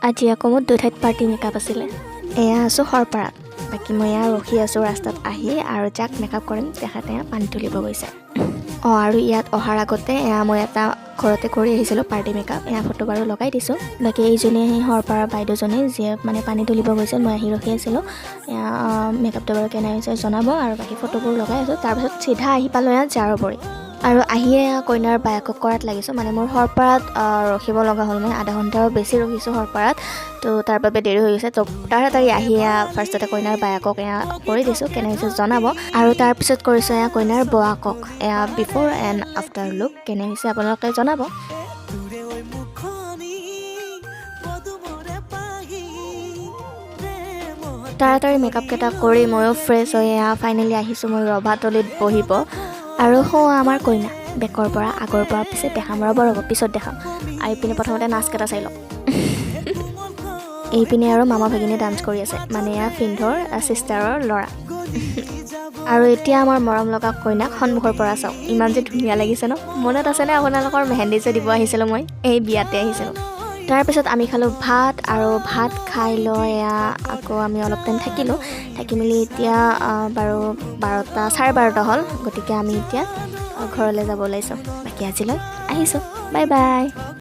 আজি আকৌ মোৰ দুঠাইত পাৰ্টি মেকআপ আছিলে। এয়া আছোঁ সৰপাৰাত, বাকী মই এয়া ৰখি আছোঁ ৰাস্তাত আহি, আৰু যাক মেকআপ কৰিম তেখেতে পানী তুলিব গৈছে। আৰু ইয়াত অহাৰ আগতে এয়া মই এটা ঘৰতে কৰি আহিছিলোঁ পাৰ্টি মেকআপ, এয়া ফটো বাৰু লগাই দিছোঁ। বাকী এইজনী আহি সৰপাৰাৰ বাইদেউজনী যিয়ে মানে পানী তুলিব গৈছিল, মই আহি ৰখি আছিলোঁ। এয়া মেকআপটো বাৰু কেনে হৈছে জনাব, আৰু বাকী ফটোবোৰ লগাই আছোঁ। তাৰপিছত চিধা আহি পালোঁ এয়া জাৰবৰী, আৰু আহিয়ে কইনাৰ বায়েকক কৰাত লাগিছোঁ। মানে মোৰ সৰপাৰাত ৰখিব লগা হ'ল, মই আধা ঘণ্টাৰো বেছি ৰখিছোঁ সৰপাৰাত, তো তাৰ বাবে দেৰি হৈ গৈছে। তো তাড়াতাড়ি আহি ফাৰ্ষ্টতে কইনাৰ বায়েকক এয়া কৰি দিছোঁ, কেনে হৈছে জনাব। আৰু তাৰপিছত কৰিছোঁ এয়া কইনাৰ বৌকক, এয়া বিফ'ৰ এণ্ড আফটাৰ লুক কেনে হৈছে আপোনালোকে জনাব। তাড়াতাড়ি মেকআপকেইটা কৰি ময়ো ফ্ৰেছ হৈ এয়া ফাইনেলি আহিছোঁ মই ৰভাতলিত বহিব। আৰু আমাৰ কইনা বেকৰ পৰা আগৰ পৰা পিছে দেখাম, ৰ'ব পিছত দেখাম। এইপিনে প্ৰথমতে নাচকেইটা চাই লওক। এইপিনে আৰু মামা ভাগিনী ডান্স কৰি আছে, মানে এয়া ফিন্ধৰ ছিষ্টাৰৰ ল'ৰা। আৰু এতিয়া আমাৰ মৰম লগা কইনাক সন্মুখৰ পৰা চাওক, ইমান যে ধুনীয়া লাগিছে ন। মনত আছেনে আপোনালোকৰ মেহেন্দি যে দিব আহিছিলোঁ মই, এই বিয়াতে আহিছিলোঁ। তাৰপিছত আমি খালোঁ ভাত, আৰু ভাত খাই লৈ আকৌ আমি অলপ টাইম থাকি মেলি এতিয়া বাৰু 12:30 হ'ল। গতিকে আমি এতিয়া ঘৰলৈ যাব ওলাইছোঁ। বাকী আজিলৈ আহিছোঁ, বাই বাই।